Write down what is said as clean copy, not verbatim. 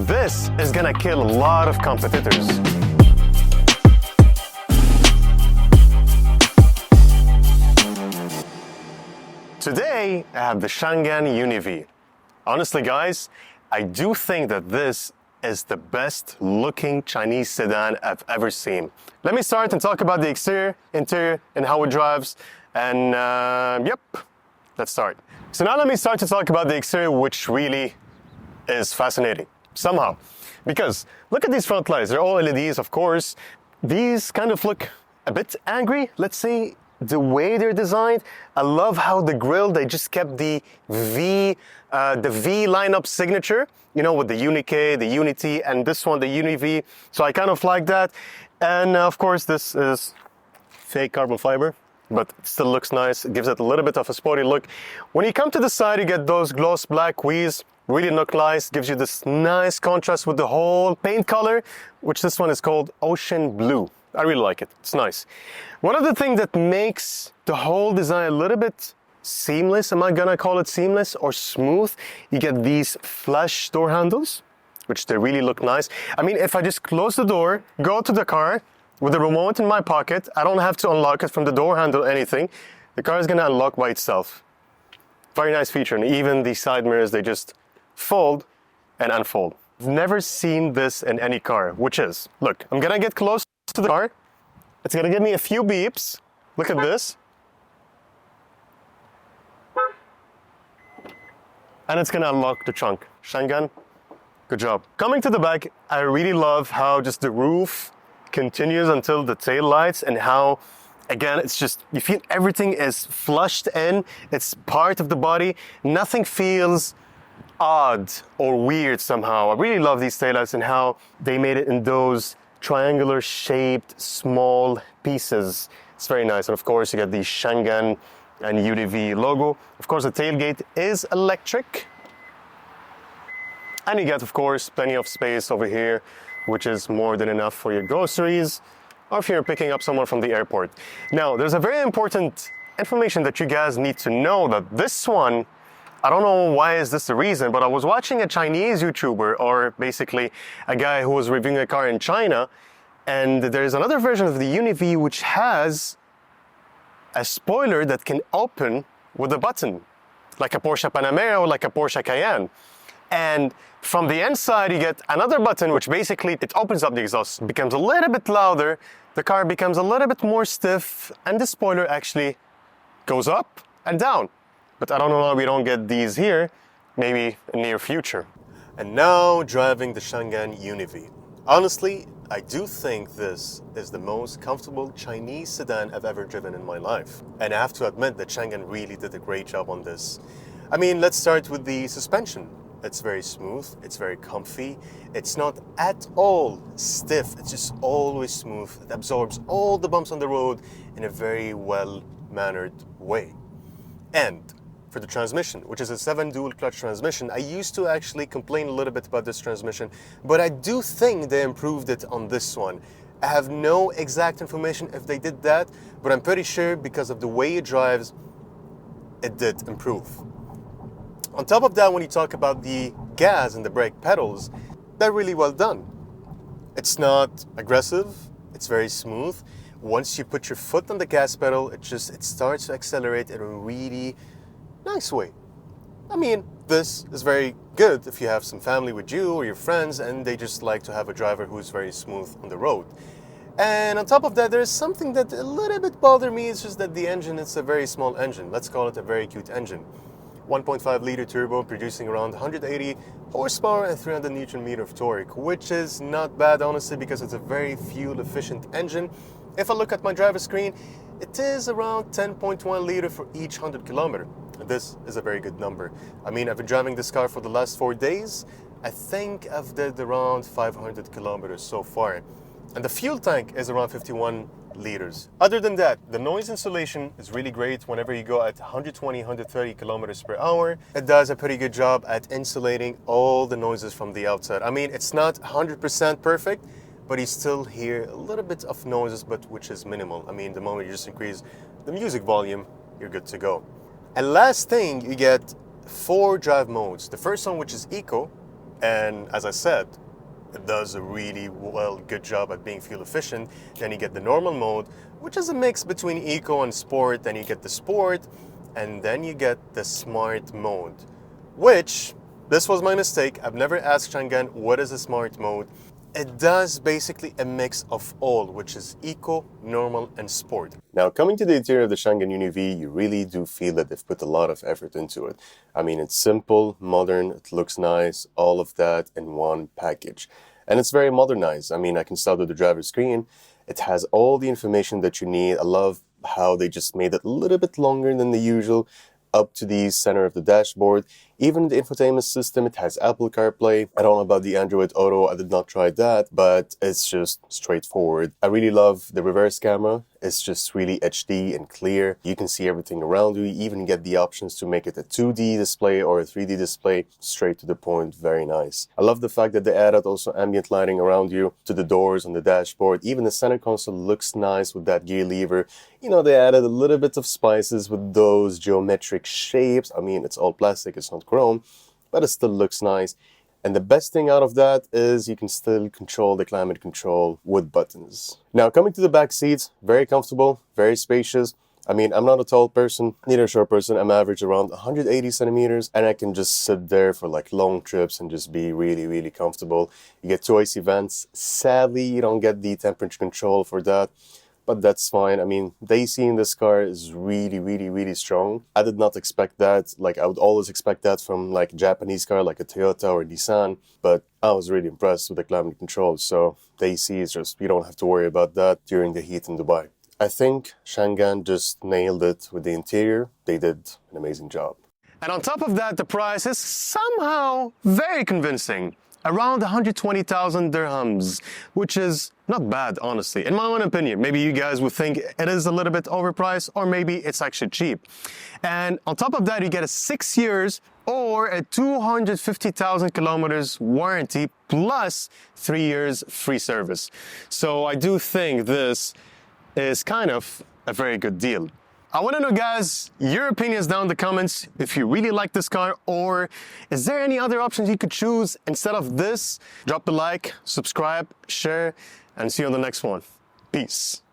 This is gonna kill a lot of competitors. Today, I have the Changan UNI-V. Honestly, guys, I do think that this is the best looking Chinese sedan I've ever seen. Let me start and talk about the exterior, interior, and how it drives. And yep, let's start. So now let me start to talk about the exterior, which really is fascinating, somehow. Because look at these front lights, they're all LEDs, of course. These kind of look a bit angry, let's say, the way they're designed. I love how the grille, they just kept the V lineup signature, you know, with the UNI-K, the UNI-T, and this one, the UNI-V. So I kind of like that. And of course, this is fake carbon fiber, but it still looks nice. It gives it a little bit of a sporty look. When you come to the side, you get those gloss black wheels, really look nice. Gives you this nice contrast with the whole paint color, which this one is called Ocean Blue. I really like it, it's nice. One of the things that makes the whole design a little bit seamless, am I gonna call it seamless or smooth? You get these flush door handles, which they really look nice. I mean, if I just close the door, go to the car with the remote in my pocket, I don't have to unlock it from the door handle or anything. The car is gonna unlock by itself. Very nice feature, and even the side mirrors, they just fold and unfold. I've never seen this in any car, which is, look, I'm gonna get close to the car. It's gonna give me a few beeps. Look at this. And it's gonna unlock the trunk. Changan, good job. Coming to the back, I really love how just the roof continues until the tail lights, and how, again, it's just, you feel everything is flushed in. It's part of the body. Nothing feels odd or weird somehow. I really love these taillights and how they made it in those triangular shaped small pieces. It's very nice. And of course, you get the Changan and UNI-V logo. Of course, the tailgate is electric. And you get, of course, plenty of space over here, which is more than enough for your groceries, or if you're picking up someone from the airport. Now, there's a very important information that you guys need to know, that this one, I don't know why is this the reason, but I was watching a Chinese YouTuber, or basically a guy who was reviewing a car in China, and there's another version of the UNI-V which has a spoiler that can open with a button, like a Porsche Panamera or like a Porsche Cayenne. And from the inside, you get another button, which basically, it opens up the exhaust, becomes a little bit louder, the car becomes a little bit more stiff, and the spoiler actually goes up and down. But I don't know why we don't get these here, maybe in near future. And now driving the Changan UNI-V. Honestly, I do think this is the most comfortable Chinese sedan I've ever driven in my life. And I have to admit that Changan really did a great job on this. I mean, let's start with the suspension. It's very smooth, it's very comfy. It's not at all stiff, it's just always smooth. It absorbs all the bumps on the road in a very well-mannered way. And for the transmission, which is a 7-dual clutch transmission, I used to actually complain a little bit about this transmission, but I do think they improved it on this one. I have no exact information if they did that, but I'm pretty sure because of the way it drives, it did improve. On top of that, when you talk about the gas and the brake pedals, they're really well done. It's not aggressive, it's very smooth. Once you put your foot on the gas pedal, it starts to accelerate in a really nice way. I mean, this is very good if you have some family with you or your friends and they just like to have a driver who's very smooth on the road. And on top of that, there's something that a little bit bothered me. It's just that the engine, it's a very small engine. Let's call it a very cute engine. 1.5 liter turbo producing around 180 horsepower and 300 Newton meter of torque, which is not bad, honestly, because it's a very fuel efficient engine. If I look at my driver screen, it is around 10.1 liter for each 100 kilometer. This is a very good number. I mean, I've been driving this car for the last 4 days. I think I've did around 500 kilometers so far. And the fuel tank is around 51 liters. Other than that, the noise insulation is really great whenever you go at 120, 130 kilometers per hour. It does a pretty good job at insulating all the noises from the outside. I mean, it's not 100% perfect, but you still hear a little bit of noises, but which is minimal. I mean, the moment you just increase the music volume, you're good to go. And last thing, you get 4 drive modes. The first one, which is Eco, And as I said, it does a really good job at being fuel efficient. Then you get the normal mode, which is a mix between eco and sport. Then you get the sport, and then you get the smart mode, which, this was my mistake. I've never asked Changan what is a smart mode. It does basically a mix of all, which is eco, normal, and sport. Now, coming to the interior of the Changan UNI-V, you really do feel that they've put a lot of effort into it. I mean, it's simple, modern, it looks nice, all of that in one package. And it's very modernized. I mean, I can start with the driver's screen. It has all the information that you need. I love how they just made it a little bit longer than the usual, up to the center of the dashboard. Even the infotainment system, it has Apple CarPlay. I don't know about the Android Auto, I did not try that, but it's just straightforward. I really love the reverse camera. It's just really HD and clear. You can see everything around you. You even get the options to make it a 2D display or a 3D display. Straight to the point, very nice. I love the fact that they added also ambient lighting around you, to the doors, on the dashboard. Even the center console looks nice with that gear lever. You know, they added a little bit of spices with those geometric shapes. I mean, it's all plastic, it's not chrome, but it still looks nice. And the best thing out of that is you can still control the climate control with buttons. Now, coming to the back seats, very comfortable, very spacious. I mean, I'm not a tall person, neither a short person. I'm average around 180 centimeters, and I can just sit there for like long trips and just be really, really comfortable. You get two AC vents. Sadly, you don't get the temperature control for that, but that's fine. I mean, the AC in this car is really, really, really strong. I did not expect that. Like, I would always expect that from like a Japanese car, like a Toyota or a Nissan, but I was really impressed with the climate control. So the AC is just, you don't have to worry about that during the heat in Dubai. I think Changan just nailed it with the interior. They did an amazing job. And on top of that, the price is somehow very convincing. Around 120,000 dirhams, which is not bad, honestly. In my own opinion, maybe you guys would think it is a little bit overpriced, or maybe it's actually cheap. And on top of that, you get a 6 years or a 250,000 kilometers warranty plus 3 years free service. So I do think this is kind of a very good deal. I want to know, guys, your opinions down in the comments, if you really like this car, or is there any other options you could choose instead of this? Drop a like, subscribe, share, and see you on the next one. Peace.